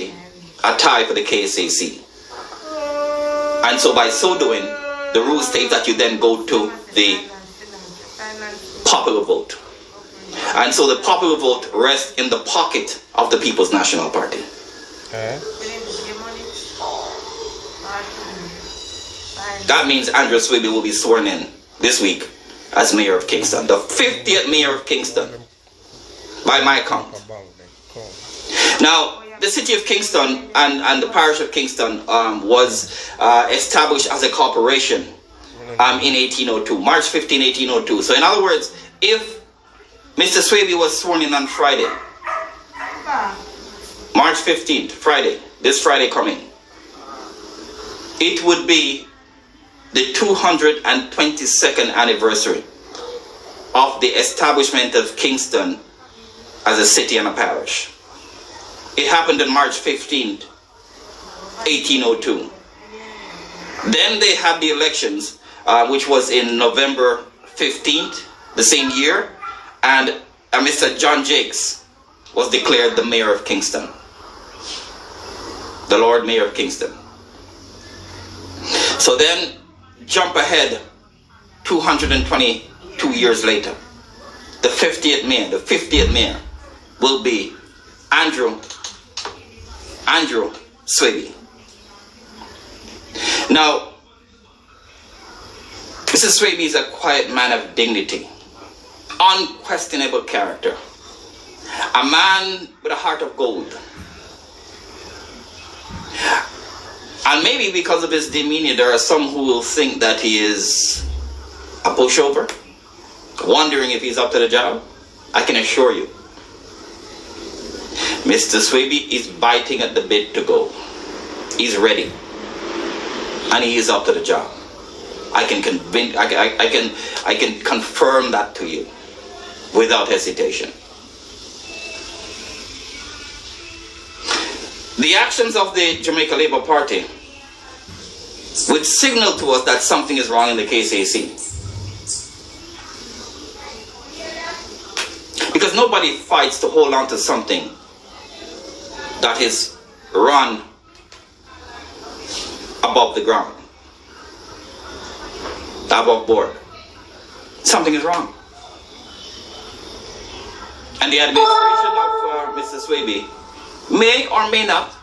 majority a tie for the KSAC. And so by so doing, the rule states that you then go to the popular vote. And so the popular vote rests in the pocket of the People's National Party. That means Andrew Swaby will be sworn in this week as mayor of Kingston, the 50th mayor of Kingston, by my count. Now, the city of Kingston and the parish of Kingston was established as a corporation in 1802, March 15, 1802. So in other words, if Mr. Swaby was sworn in on Friday, March 15th, Friday, this Friday coming, it would be the 222nd anniversary of the establishment of Kingston as a city and a parish. It happened on March 15th, 1802. Then they had the elections, which was in November 15th, the same year, and Mr. John Jakes was declared the mayor of Kingston, the Lord Mayor of Kingston. So then, jump ahead 222 years later, the 50th mayor will be Andrew Swaby. Now, Mr. Swaby is a quiet man of dignity, unquestionable character, a man with a heart of gold. And maybe because of his demeanor, there are some who will think that he is a pushover, wondering if he's up to the job. I can assure you, Mr. Swaby is biting at the bit to go. He's ready, and he is up to the job. I can confirm that to you without hesitation. The actions of the Jamaica Labour Party would signal to us that something is wrong in the KCAC. Because nobody fights to hold on to something that is run above the ground, above board. Something is wrong. And the administration of Mr. Swaby may or may not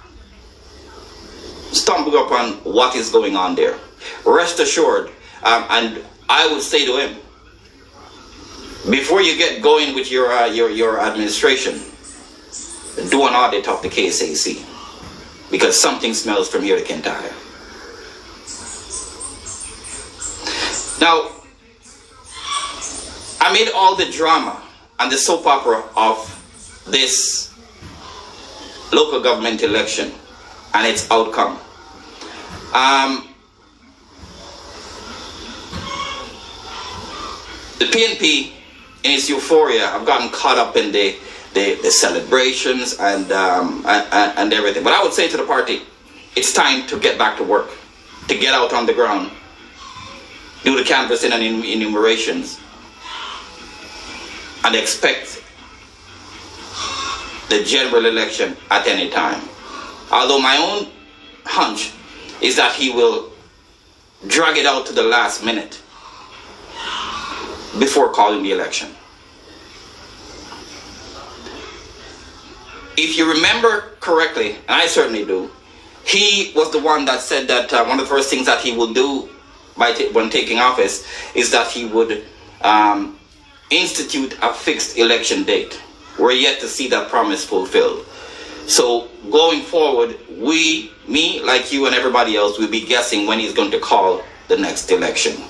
stumble upon what is going on there. Rest assured, and I would say to him, before you get going with your administration, do an audit of the KSAC, because something smells from here to Kintyre. Now, amid all the drama and the soap opera of this local government election and its outcome, the PNP in its euphoria have gotten caught up in the celebrations and everything. But I would say to the party, it's time to get back to work, to get out on the ground, do the canvassing and enumerations, and expect the general election at any time. Although my own hunch is that he will drag it out to the last minute before calling the election. If you remember correctly, and I certainly do, he was the one that said that one of the first things that he will do when taking office is that he would institute a fixed election date. We're yet to see that promise fulfilled. So going forward, me, like you and everybody else, will be guessing when he's going to call the next election.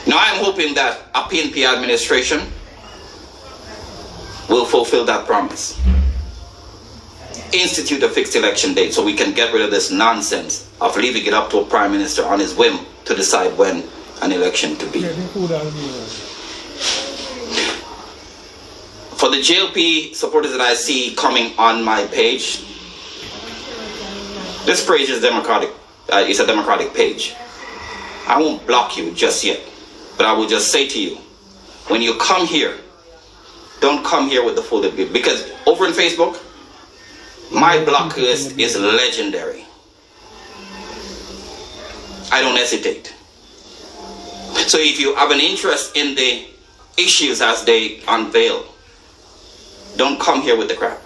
Now I'm hoping that a PNP administration will fulfill that promise. Institute a fixed election date so we can get rid of this nonsense of leaving it up to a prime minister on his whim to decide when an election to be. For the JLP supporters that I see coming on my page, this page is democratic. It's a democratic page. I won't block you just yet, but I will just say to you, when you come here, don't come here with the full agreement, because over on Facebook, My block list is legendary. I don't hesitate. So if you have an interest in the issues as they unveil, don't come here with the crap.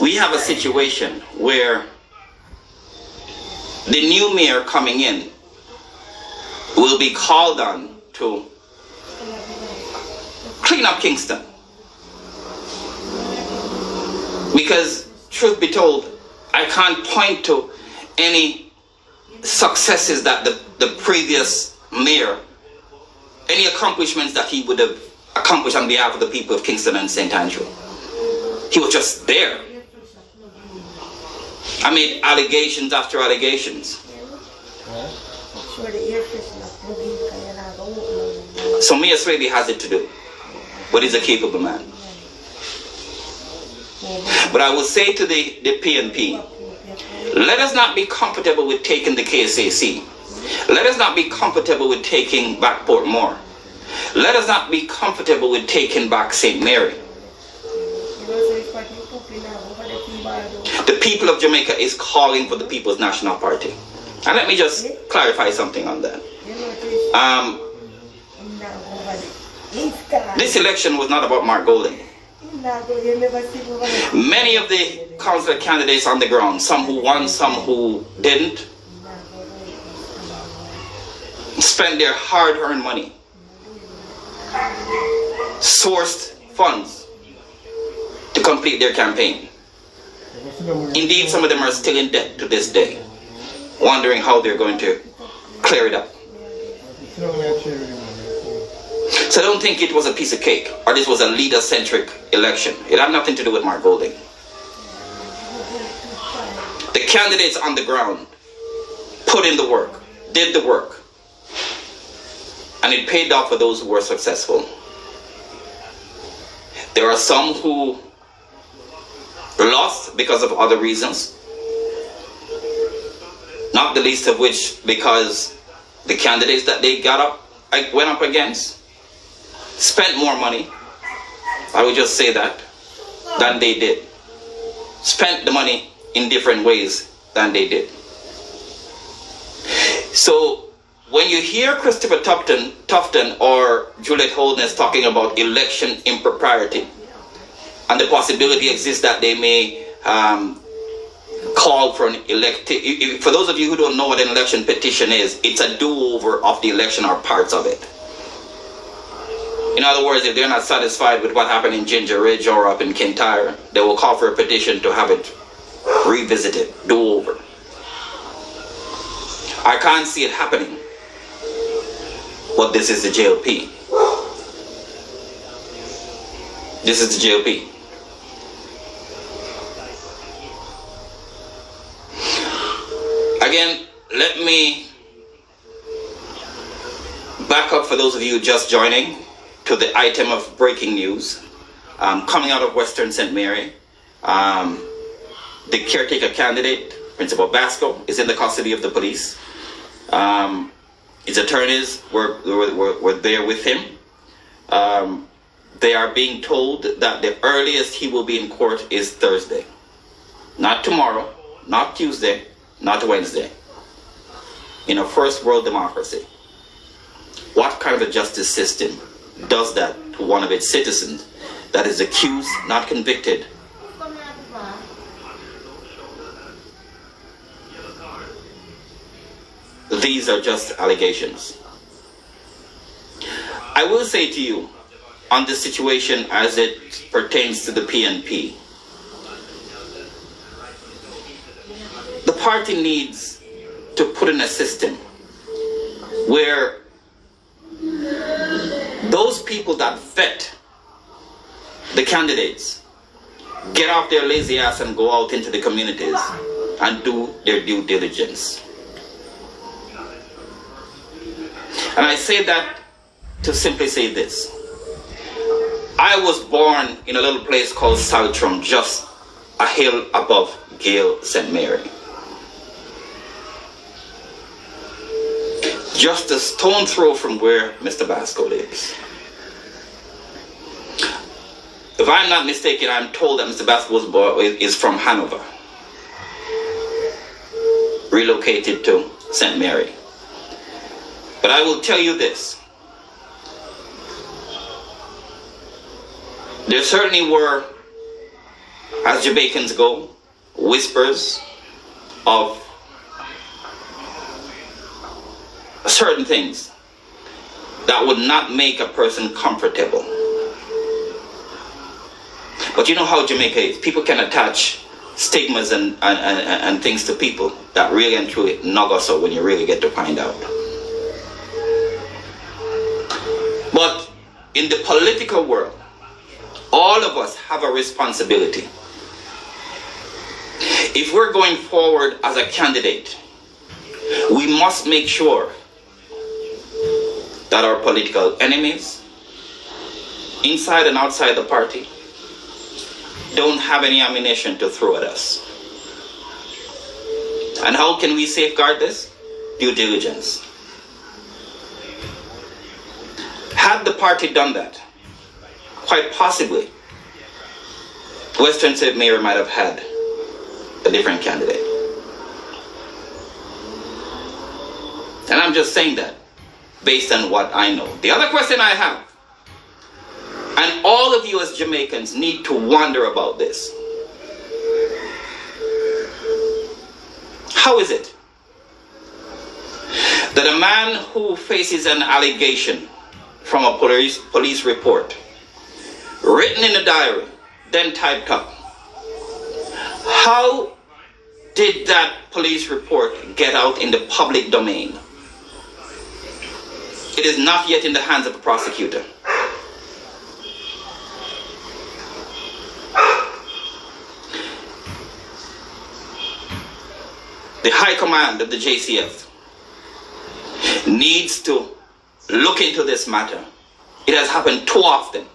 We have a situation where the new mayor coming in will be called on to clean up Kingston. Because, truth be told, I can't point to any successes that the previous mayor, any accomplishments that he would have accomplished on behalf of the people of Kingston and St. Andrew. He was just there. I made allegations after allegations. So Mayor Swaby has it to do, but he's a capable man. But I will say to the PNP, let us not be comfortable with taking the KSAC. Let us not be comfortable with taking back Portmore. Let us not be comfortable with taking back St. Mary. The people of Jamaica is calling for the People's National Party. And let me just clarify something on that. This election was not about Mark Golden. Many of the councillor candidates on the ground, some who won, some who didn't, spent their hard-earned money, sourced funds to complete their campaign. Indeed, some of them are still in debt to this day, wondering how they're going to clear it up. So I don't think it was a piece of cake, or this was a leader-centric election. It had nothing to do with Mark Golding. The candidates on the ground put in the work, did the work, and it paid off for those who were successful. There are some who lost because of other reasons, not the least of which because the candidates that they went up against spent more money, I would just say that, than they did. Spent the money in different ways than they did. So when you hear Christopher Tufton or Juliet Holdness talking about election impropriety, and the possibility exists that they may call for an elective. For those of you who don't know what an election petition is, it's a do-over of the election or parts of it. In other words, if they're not satisfied with what happened in Ginger Ridge or up in Kintyre, they will call for a petition to have it revisited, do-over. I can't see it happening, but this is the JLP. This is the JLP. Again, let me back up for those of you just joining to the item of breaking news. Coming out of Western St. Mary, the caretaker candidate, Principal Basco, is in the custody of the police. His attorneys were there with him. They are being told that the earliest he will be in court is Thursday. Not tomorrow, not Tuesday, not Wednesday. In a first world democracy, what kind of a justice system does that to one of its citizens that is accused, not convicted? These are just allegations. I will say to you, on this situation as it pertains to the PNP, the party needs to put in a system where those people that vet the candidates get off their lazy ass and go out into the communities and do their due diligence. And I say that to simply say this. I was born in a little place called Saltram, just a hill above Gale St. Mary. just a stone throw from where Mr. Basco lives. If I'm not mistaken, I'm told that Mr. Basco's boy is from Hanover, relocated to St. Mary. But I will tell you this. There certainly were, as Jamaicans go, whispers of certain things that would not make a person comfortable. But you know how Jamaica is. People can attach stigmas and things to people that really and truly knock us out when you really get to find out. But in the political world, all of us have a responsibility. If we're going forward as a candidate, we must make sure that our political enemies, inside and outside the party, don't have any ammunition to throw at us. And how can we safeguard this? Due diligence. Had the party done that, quite possibly, Western St. Mary might have had a different candidate. And I'm just saying that based on what I know. The other question I have, and all of you as Jamaicans need to wonder about this. How is it that a man who faces an allegation from a police report, written in a diary, then typed up, how did that police report get out in the public domain? It is not yet in the hands of a prosecutor. The High Command of the JCF needs to look into this matter. It has happened too often.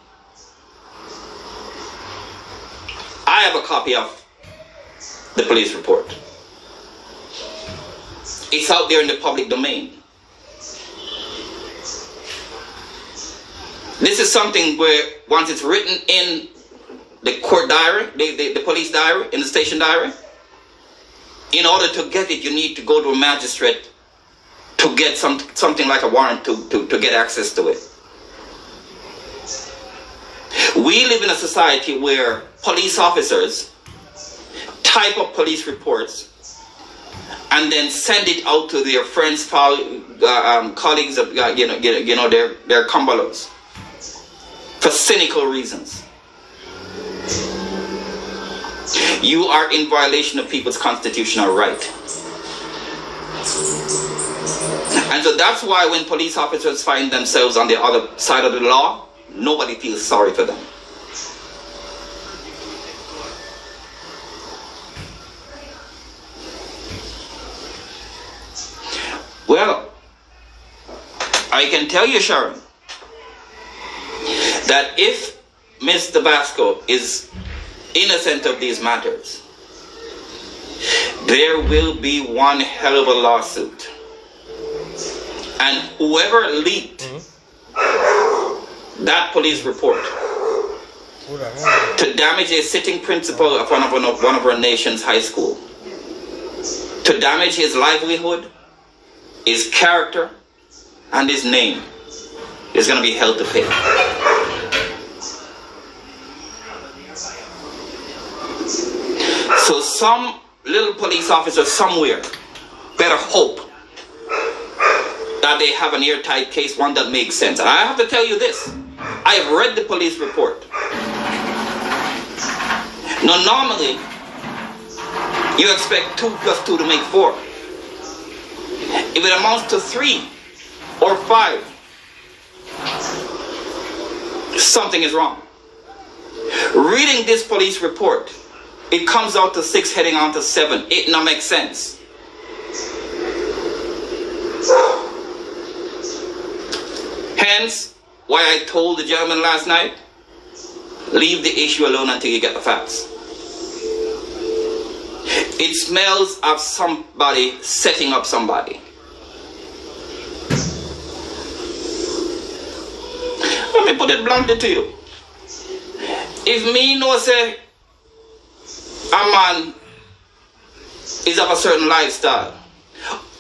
I have a copy of the police report. It's out there in the public domain. This is something where once it's written in the court diary, the police diary, in the station diary, in order to get it, you need to go to a magistrate to get something like a warrant to get access to it. We live in a society where police officers type up police reports and then send it out to their friends, colleagues, of, their cumbalos for cynical reasons. You are in violation of people's constitutional right. And so that's why when police officers find themselves on the other side of the law, nobody feels sorry for them. Well, I can tell you, Sharon, that if Mr. Basco is innocent of these matters, there will be one hell of a lawsuit. And whoever leaked that police report to damage a sitting principal of one of our nation's high school, to damage his livelihood, his character, and his name, is going to be held to pay. So some little police officer somewhere better hope that they have an airtight case, one that makes sense. And I have to tell you this. I have read the police report. Now normally, you expect 2 + 2 to make 4. If it amounts to 3 or 5, something is wrong. Reading this police report, it comes out to 6 heading on to 7. It not makes sense. Hence, why I told the gentleman last night, leave the issue alone until you get the facts. It smells of somebody setting up somebody. Let me put it bluntly to you. If me know say a man is of a certain lifestyle,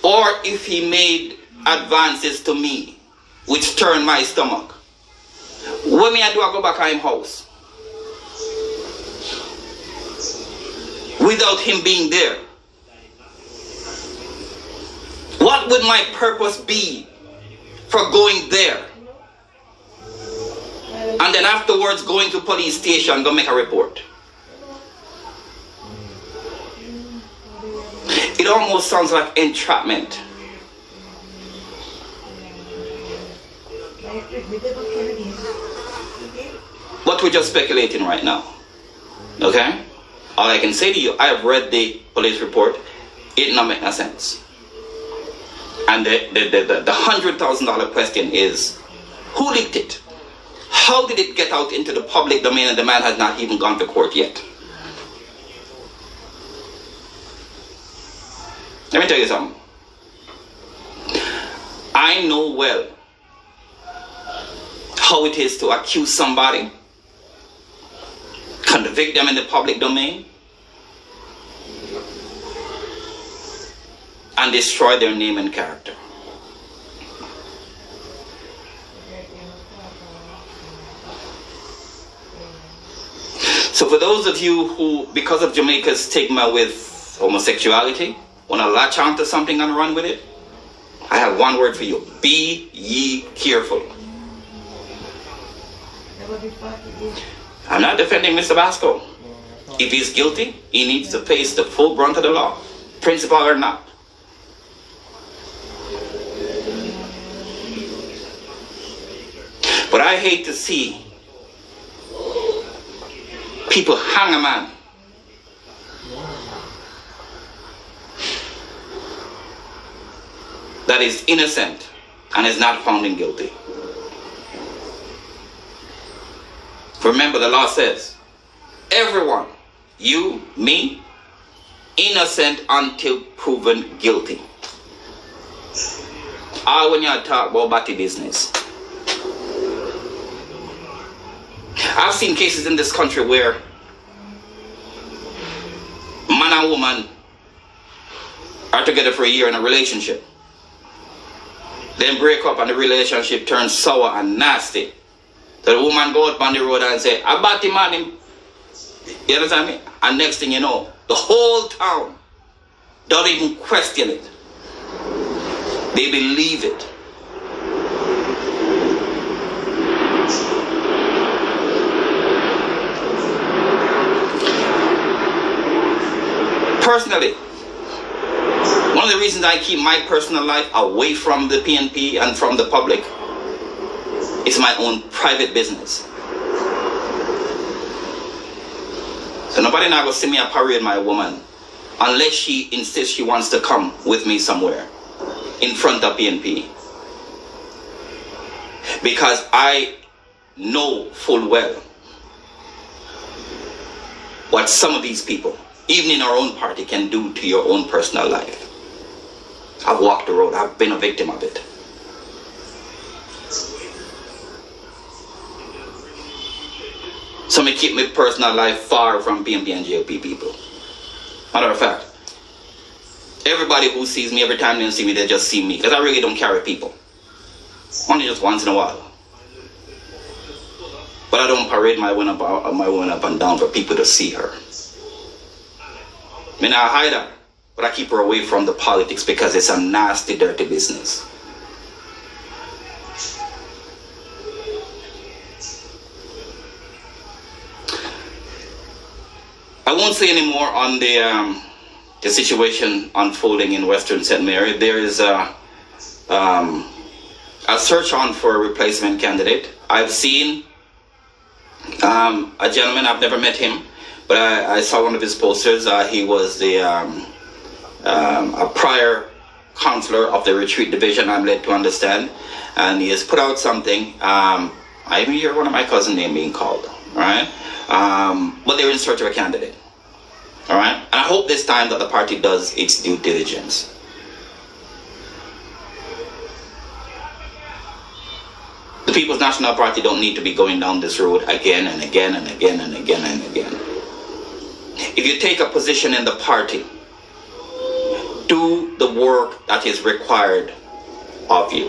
or if he made advances to me which turn my stomach, what me I do, I go back to him house without him being there? What would my purpose be for going there? And then afterwards going to police station, go make a report. It almost sounds like entrapment. But we're just speculating right now. Okay? All I can say to you, I have read the police report. It don't make no sense. And the $100,000 question is, who leaked it? How did it get out into the public domain and the man has not even gone to court yet? Let me tell you something. I know well how it is to accuse somebody, convict them in the public domain, and destroy their name and character. So for those of you who, because of Jamaica's stigma with homosexuality, want to latch onto something and run with it, I have one word for you. Be ye careful. I'm not defending Mr. Basco. If he's guilty, he needs to face the full brunt of the law, principal or not. But I hate to see people hang a man that is innocent and is not found guilty. Remember, the law says, everyone, you, me, innocent until proven guilty. All when you talk about batty business. I've seen cases in this country where man and woman are together for a year in a relationship, then break up and the relationship turns sour and nasty. So the woman go out on the road and say, I bat him man him. You understand me? And next thing you know, the whole town don't even question it. They believe it. Personally, one of the reasons I keep my personal life away from the PNP and from the public is my own private business. So nobody now will see me a parade my woman unless she insists she wants to come with me somewhere in front of PNP. Because I know full well what some of these people, even in our own party, can do to your own personal life. I've walked the road. I've been a victim of it. So I keep my personal life far from PNP and GLP people. Matter of fact, everybody who sees me, every time they see me, they just see me. Because I really don't carry people. Only just once in a while. But I don't parade my woman up and down for people to see her. I mean, I hide her, but I keep her away from the politics because it's a nasty, dirty business. I won't say any more on the situation unfolding in Western St. Mary. There is a search on for a replacement candidate. I've seen a gentleman, I've never met him, but I saw one of his posters. He was a prior counselor of the retreat division, I'm led to understand, and he has put out something. I even hear one of my cousin's name being called, right? But they're in search of a candidate, all right? And I hope this time that the party does its due diligence. People's National Party don't need to be going down this road again and again and again and again and again. If you take a position in the party, do the work that is required of you.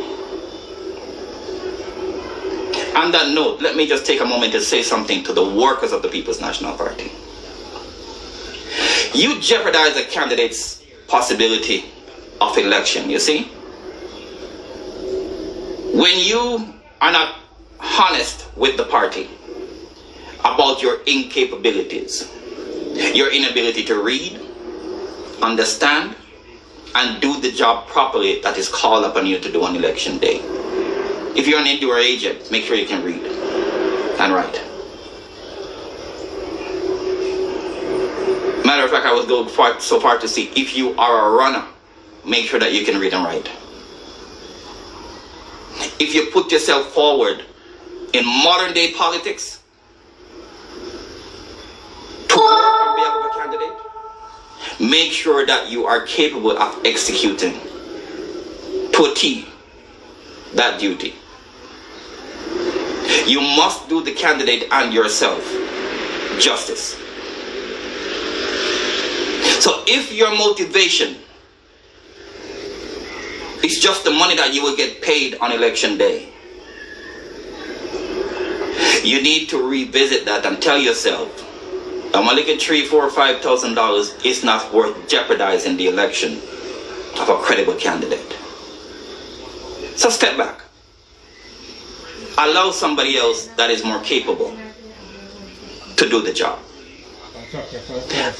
On that note, let me just take a moment to say something to the workers of the People's National Party. You jeopardize a candidate's possibility of election, you see? When you are not honest with the party about your incapabilities, your inability to read, understand, and do the job properly that is called upon you to do on election day. If you're an indoor agent, make sure you can read and write. Matter of fact, I would go so far to see if you are a runner, make sure that you can read and write. If you put yourself forward in modern day politics to work on behalf of a candidate, make sure that you are capable of executing to a T that duty. You must do the candidate and yourself justice. So if your motivation is just the money that you will get paid on election day, you need to revisit that and tell yourself, I'm only get $3,000, $4,000, $5,000 is not worth jeopardizing the election of a credible candidate. So step back. Allow somebody else that is more capable to do the job.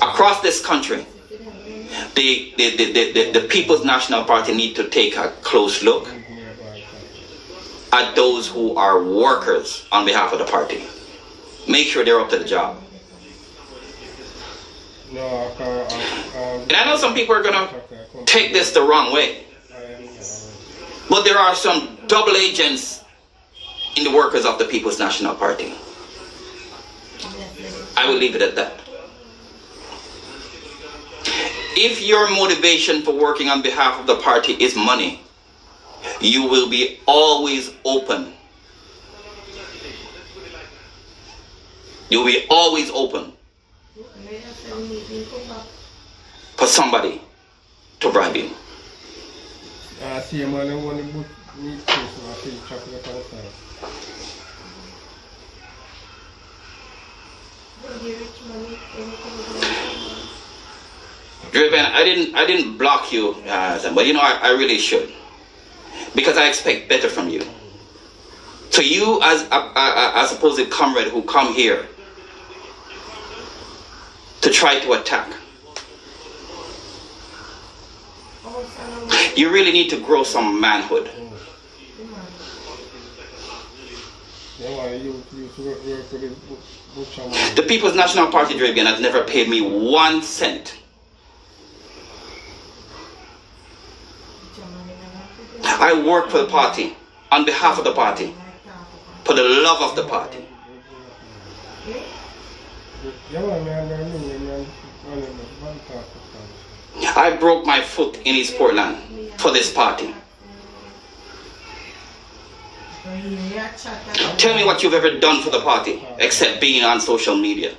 Across this country, the People's National Party need to take a close look at those who are workers on behalf of the party. Make sure they're up to the job. And I know some people are going to take this the wrong way, but there are some double agents in the workers of the People's National Party. I will leave it at that. If your motivation for working on behalf of the party is money, you will be always open. You will be always open for somebody to bribe you. Driven, I didn't block you, but you know I really should, because I expect better from you. So you, as a supposed comrade who come here to try to attack, you really need to grow some manhood. The People's National Party, Dravian, has never paid me 1 cent. I work for the party, on behalf of the party, for the love of the party. I broke my foot in East Portland for this party. Tell me what you've ever done for the party, except being on social media,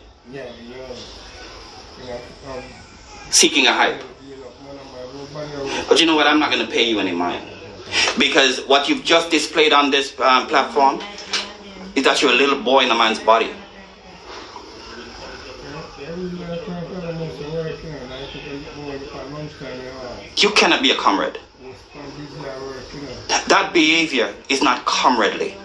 seeking a hype. But you know what, I'm not going to pay you any mind, because what you've just displayed on this platform is that you're a little boy in a man's body. You cannot be a comrade. That behavior is not comradely.